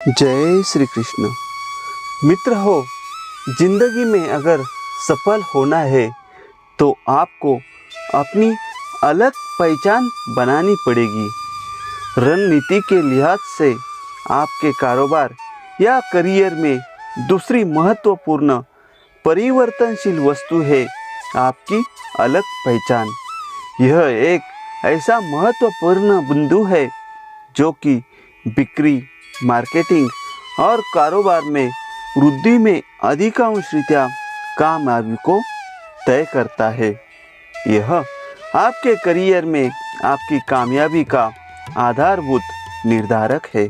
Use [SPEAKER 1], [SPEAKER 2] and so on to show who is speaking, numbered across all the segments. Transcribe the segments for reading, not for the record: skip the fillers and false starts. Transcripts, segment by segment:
[SPEAKER 1] जय श्री कृष्ण। मित्र हो, जिंदगी में अगर सफल होना है तो आपको अपनी अलग पहचान बनानी पड़ेगी। रणनीति के लिहाज से आपके कारोबार या करियर में दूसरी महत्वपूर्ण परिवर्तनशील वस्तु है आपकी अलग पहचान। यह एक ऐसा महत्वपूर्ण बिंदु है जो कि बिक्री, मार्केटिंग और कारोबार में वृद्धि में अधिकांश रीत्या कामयाबी को तय करता है। यह आपके करियर में आपकी कामयाबी का आधारभूत निर्धारक है।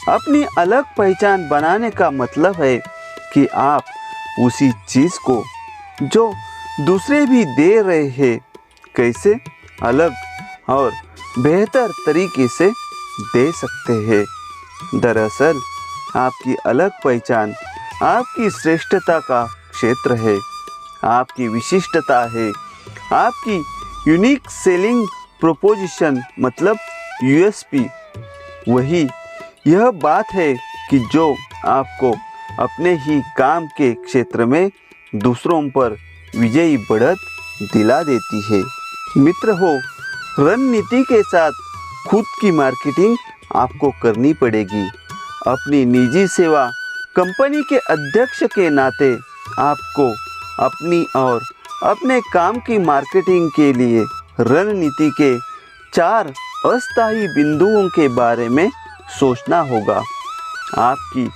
[SPEAKER 1] अपनी अलग पहचान बनाने का मतलब है कि आप उसी चीज़ को जो दूसरे भी दे रहे हैं कैसे अलग और बेहतर तरीके से दे सकते हैं। दरअसल आपकी अलग पहचान आपकी श्रेष्ठता का क्षेत्र है, आपकी विशिष्टता है, आपकी यूनिक सेलिंग प्रोपोजिशन मतलब यूएसपी। वही यह बात है कि जो आपको अपने ही काम के क्षेत्र में दूसरों पर विजयी बढ़त दिला देती है। मित्र हो, रणनीति के साथ खुद की मार्केटिंग आपको करनी पड़ेगी। अपनी निजी सेवा कंपनी के अध्यक्ष के नाते आपको अपनी और अपने काम की मार्केटिंग के लिए रणनीति के 4 अस्थायी बिंदुओं के बारे में सोचना होगा। आपकी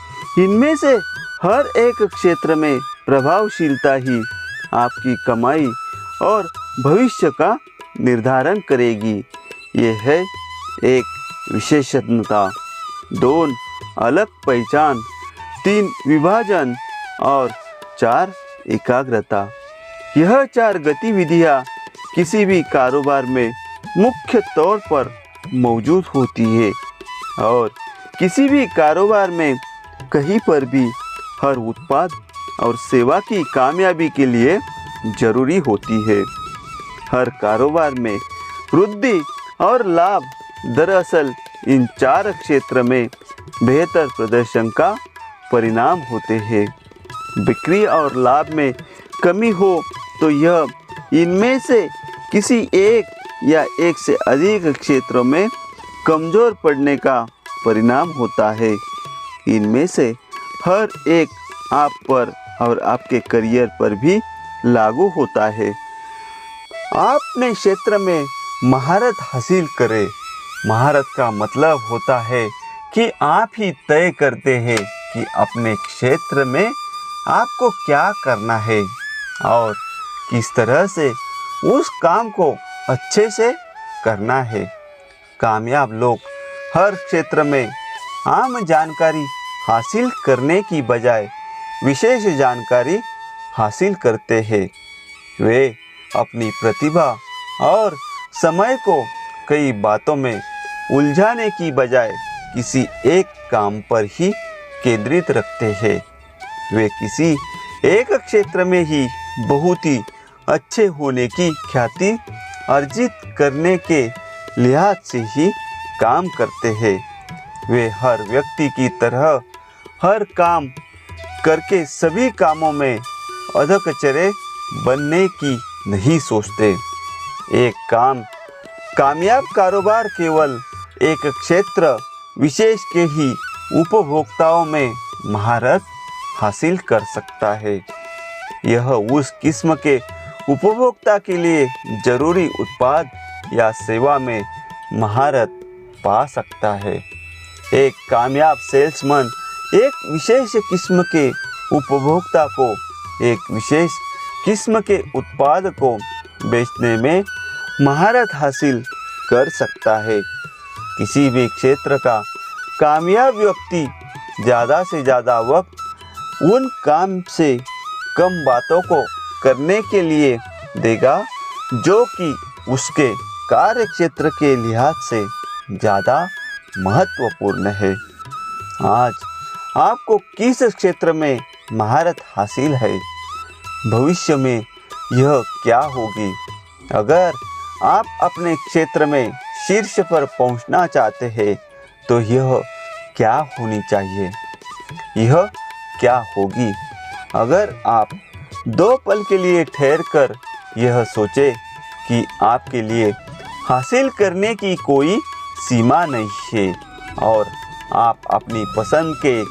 [SPEAKER 1] इनमें से हर एक क्षेत्र में प्रभावशीलता ही आपकी कमाई और भविष्य का निर्धारण करेगी। यह है 1 विशेषज्ञता, 2 अलग पहचान, 3 विभाजन और 4 एकाग्रता। यह 4 गतिविधियाँ किसी भी कारोबार में मुख्य तौर पर मौजूद होती है और किसी भी कारोबार में कहीं पर भी हर उत्पाद और सेवा की कामयाबी के लिए जरूरी होती है। हर कारोबार में वृद्धि और लाभ दरअसल इन 4 क्षेत्र में बेहतर प्रदर्शन का परिणाम होते हैं। बिक्री और लाभ में कमी हो तो यह इनमें से किसी एक या एक से अधिक क्षेत्रों में कमज़ोर पड़ने का परिणाम होता है। इनमें से हर एक आप पर और आपके करियर पर भी लागू होता है। आप अपने क्षेत्र में महारत हासिल करें। महारत का मतलब होता है कि आप ही तय करते हैं कि अपने क्षेत्र में आपको क्या करना है और किस तरह से उस काम को अच्छे से करना है। कामयाब लोग हर क्षेत्र में आम जानकारी हासिल करने की बजाय विशेष जानकारी हासिल करते हैं। वे अपनी प्रतिभा और समय को कई बातों में उलझाने की बजाय किसी एक काम पर ही केंद्रित रखते हैं। वे किसी एक क्षेत्र में ही बहुत ही अच्छे होने की ख्याति अर्जित करने के लिहाज से ही काम करते हैं। वे हर व्यक्ति की तरह हर काम करके सभी कामों में अधकचरे बनने की नहीं सोचते। एक कामयाब कारोबार केवल एक क्षेत्र विशेष के ही उपभोक्ताओं में महारत हासिल कर सकता है। यह उस किस्म के उपभोक्ता के लिए जरूरी उत्पाद या सेवा में महारत पा सकता है। एक कामयाब सेल्समैन एक विशेष किस्म के उपभोक्ता को एक विशेष किस्म के उत्पाद को बेचने में महारत हासिल कर सकता है। किसी भी क्षेत्र का कामयाब व्यक्ति ज़्यादा से ज़्यादा वक्त उन काम से कम बातों को करने के लिए देगा जो कि उसके कार्य क्षेत्र के लिहाज से ज़्यादा महत्वपूर्ण है। आज आपको किस क्षेत्र में महारत हासिल है? भविष्य में यह क्या होगी? अगर आप अपने क्षेत्र में शीर्ष पर पहुंचना चाहते हैं तो यह क्या होनी चाहिए, यह क्या होगी। अगर आप 2 पल के लिए ठहर कर यह सोचे कि आपके लिए हासिल करने की कोई सीमा नहीं है और आप अपनी पसंद के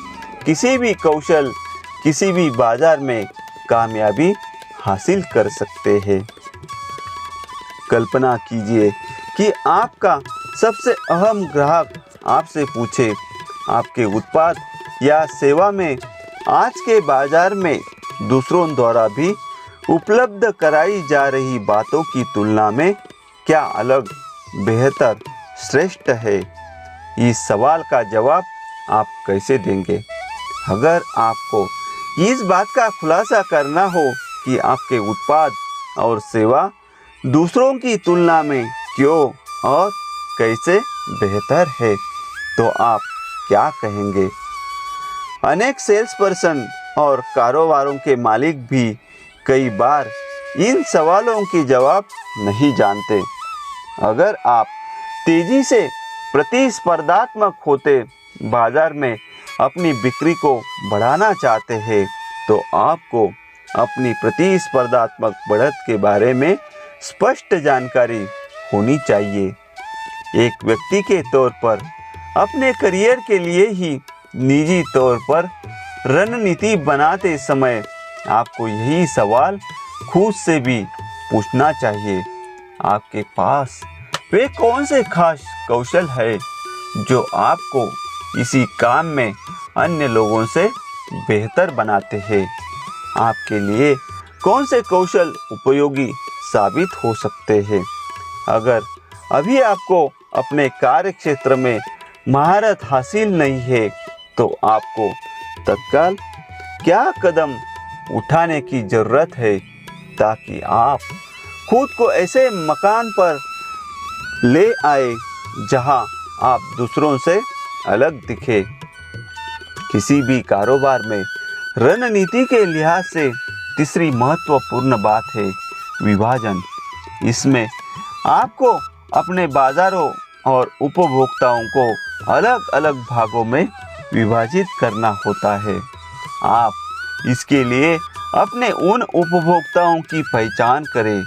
[SPEAKER 1] किसी भी कौशल, किसी भी बाजार में कामयाबी हासिल कर सकते हैं। कल्पना कीजिए कि आपका सबसे अहम ग्राहक आपसे पूछे, आपके उत्पाद या सेवा में आज के बाजार में दूसरों द्वारा भी उपलब्ध कराई जा रही बातों की तुलना में क्या अलग, बेहतर, श्रेष्ठ है। इस सवाल का जवाब आप कैसे देंगे? अगर आपको इस बात का खुलासा करना हो कि आपके उत्पाद और सेवा दूसरों की तुलना में क्यों और कैसे बेहतर है, तो आप क्या कहेंगे? अनेक सेल्स पर्सन और कारोबारों के मालिक भी कई बार इन सवालों के जवाब नहीं जानते। अगर आप तेजी से प्रतिस्पर्धात्मक होते बाजार में अपनी बिक्री को बढ़ाना चाहते हैं, तो आपको अपनी प्रतिस्पर्धात्मक बढ़त के बारे में स्पष्ट जानकारी होनी चाहिए। एक व्यक्ति के तौर पर अपने करियर के लिए ही निजी तौर पर रणनीति बनाते समय आपको यही सवाल खुद से भी पूछना चाहिए। आपके पास वे कौन से खास कौशल है जो आपको इसी काम में अन्य लोगों से बेहतर बनाते हैं? आपके लिए कौन से कौशल उपयोगी साबित हो सकते हैं? अगर अभी आपको अपने कार्य क्षेत्र में महारत हासिल नहीं है, तो आपको तत्काल क्या कदम उठाने की ज़रूरत है ताकि आप खुद को ऐसे मकान पर ले आए जहां आप दूसरों से अलग दिखे। किसी भी कारोबार में रणनीति के लिहाज से तीसरी महत्वपूर्ण बात है विभाजन। इसमें आपको अपने बाजारों और उपभोक्ताओं को अलग अलग भागों में विभाजित करना होता है। आप इसके लिए अपने उन उपभोक्ताओं की पहचान करें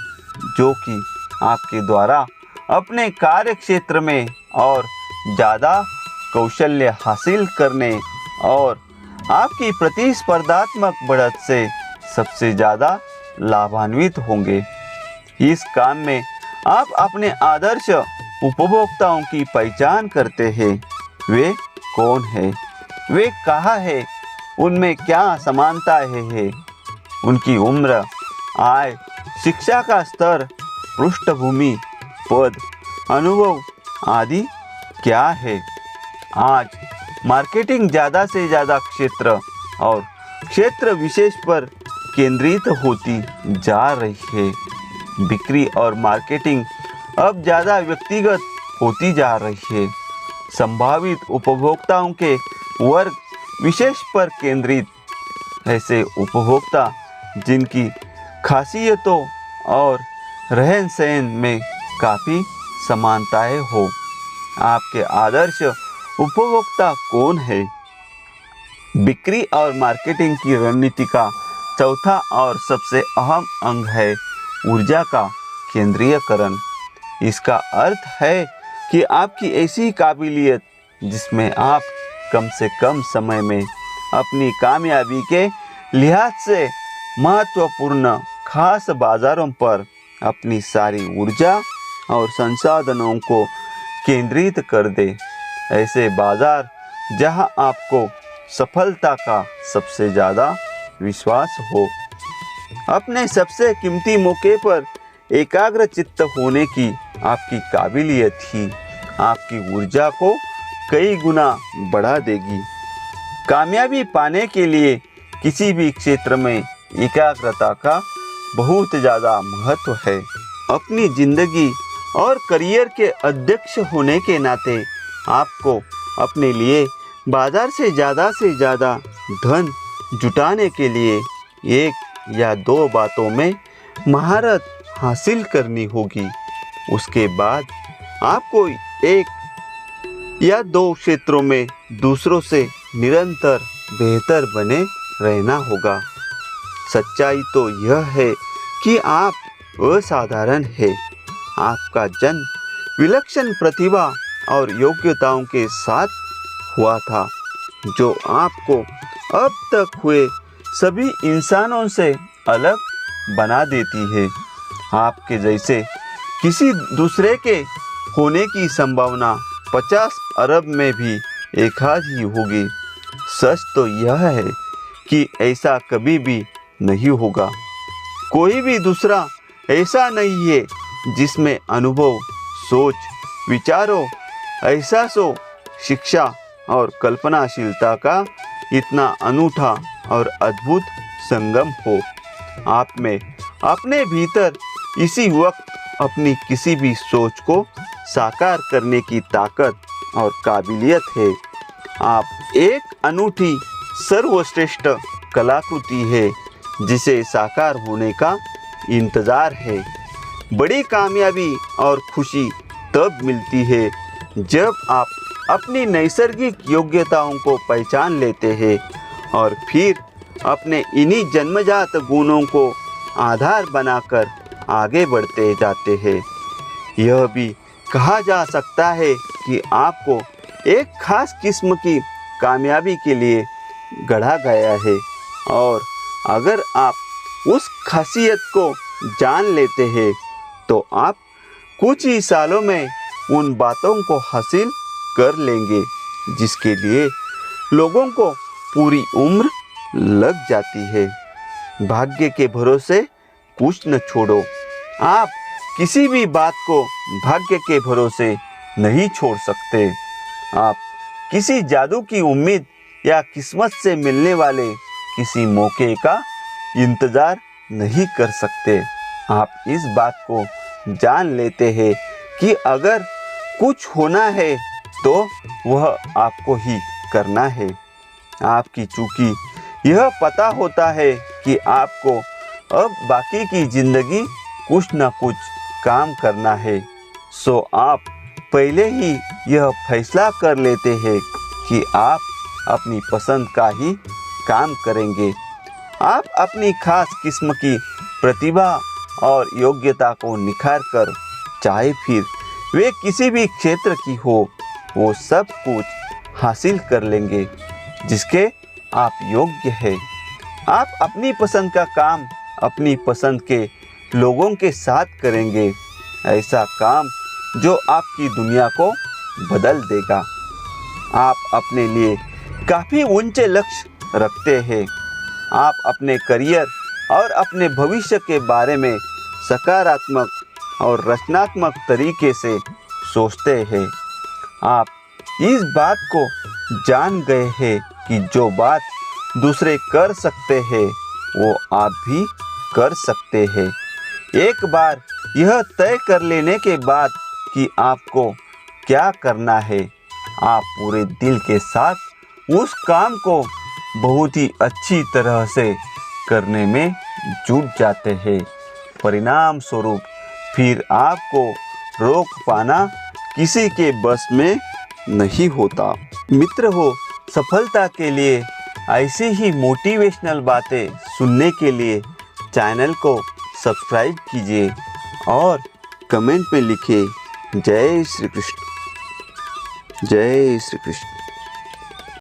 [SPEAKER 1] जो कि आपके द्वारा अपने कार्य क्षेत्र में और ज़्यादा कौशल्य हासिल करने और आपकी प्रतिस्पर्धात्मक बढ़त से सबसे ज़्यादा लाभान्वित होंगे। इस काम में आप अपने आदर्श उपभोक्ताओं की पहचान करते हैं। वे कौन हैं? वे कहाँ हैं? उनमें क्या समानताएं हैं? उनकी उम्र, आय, शिक्षा का स्तर, पृष्ठभूमि, पद, अनुभव आदि क्या है? आज मार्केटिंग ज़्यादा से ज़्यादा क्षेत्र और क्षेत्र विशेष पर केंद्रित होती जा रही है। बिक्री और मार्केटिंग अब ज़्यादा व्यक्तिगत होती जा रही है। संभावित उपभोक्ताओं के वर्ग विशेष पर केंद्रित। ऐसे उपभोक्ता जिनकी खासियतों और रहन सहन में काफ़ी समानताएं हो। आपके आदर्श उपभोक्ता कौन है? बिक्री और मार्केटिंग की रणनीति का चौथा और सबसे अहम अंग है ऊर्जा का केंद्रीयकरण। इसका अर्थ है कि आपकी ऐसी काबिलियत जिसमें आप कम से कम समय में अपनी कामयाबी के लिहाज से महत्वपूर्ण खास बाजारों पर अपनी सारी ऊर्जा और संसाधनों को केंद्रित कर दे। ऐसे बाजार जहां आपको सफलता का सबसे ज़्यादा विश्वास हो। अपने सबसे कीमती मौके पर एकाग्र चित्त होने की आपकी काबिलियत ही आपकी ऊर्जा को कई गुना बढ़ा देगी। कामयाबी पाने के लिए किसी भी क्षेत्र में एकाग्रता का बहुत ज़्यादा महत्व है। अपनी ज़िंदगी और करियर के अध्यक्ष होने के नाते आपको अपने लिए बाजार से ज़्यादा धन जुटाने के लिए 1 या 2 बातों में महारत हासिल करनी होगी। उसके बाद आपको एक या दो क्षेत्रों में दूसरों से निरंतर बेहतर बने रहना होगा। सच्चाई तो यह है कि आप असाधारण हैं। आपका जन्म विलक्षण प्रतिभा और योग्यताओं के साथ हुआ था, जो आपको अब तक हुए सभी इंसानों से अलग बना देती है। आपके जैसे किसी दूसरे के होने की संभावना 50 अरब में भी एक आध ही होगी। सच तो यह है कि ऐसा कभी भी नहीं होगा। कोई भी दूसरा ऐसा नहीं है जिसमें अनुभव, सोच, विचारों, एहसासों, शिक्षा और कल्पनाशीलता का इतना अनूठा और अद्भुत संगम हो। आप में अपने भीतर इसी वक्त अपनी किसी भी सोच को साकार करने की ताकत और काबिलियत है। आप एक अनूठी सर्वश्रेष्ठ कलाकृति है जिसे साकार होने का इंतज़ार है। बड़ी कामयाबी और खुशी तब मिलती है जब आप अपनी नैसर्गिक योग्यताओं को पहचान लेते हैं और फिर अपने इन्हीं जन्मजात गुणों को आधार बनाकर आगे बढ़ते जाते हैं। यह भी कहा जा सकता है कि आपको एक खास किस्म की कामयाबी के लिए गढ़ा गया है, और अगर आप उस खासियत को जान लेते हैं तो आप कुछ ही सालों में उन बातों को हासिल कर लेंगे जिसके लिए लोगों को पूरी उम्र लग जाती है। भाग्य के भरोसे कुछ न छोड़ो। आप किसी भी बात को भाग्य के भरोसे नहीं छोड़ सकते। आप किसी जादू की उम्मीद या किस्मत से मिलने वाले किसी मौके का इंतज़ार नहीं कर सकते। आप इस बात को जान लेते हैं कि अगर कुछ होना है तो वह आपको ही करना है। आपकी चूंकि यह पता होता है कि आपको अब बाकी की ज़िंदगी कुछ न कुछ काम करना है, सो आप पहले ही यह फैसला कर लेते हैं कि आप अपनी पसंद का ही काम करेंगे। आप अपनी खास किस्म की प्रतिभा और योग्यता को निखार कर, चाहे फिर वे किसी भी क्षेत्र की हो, वो सब कुछ हासिल कर लेंगे जिसके आप योग्य हैं। आप अपनी पसंद का काम अपनी पसंद के लोगों के साथ करेंगे, ऐसा काम जो आपकी दुनिया को बदल देगा। आप अपने लिए काफ़ी ऊंचे लक्ष्य रखते हैं। आप अपने करियर और अपने भविष्य के बारे में सकारात्मक और रचनात्मक तरीके से सोचते हैं। आप इस बात को जान गए हैं कि जो बात दूसरे कर सकते हैं वो आप भी कर सकते हैं। एक बार यह तय कर लेने के बाद कि आपको क्या करना है, आप पूरे दिल के साथ उस काम को बहुत ही अच्छी तरह से करने में जुट जाते हैं। परिणाम स्वरूप फिर आपको रोक पाना किसी के बस में नहीं होता। मित्र हो, सफलता के लिए ऐसी ही मोटिवेशनल बातें सुनने के लिए चैनल को सब्सक्राइब कीजिए और कमेंट में लिखिए जय श्री कृष्ण, जय श्री कृष्ण।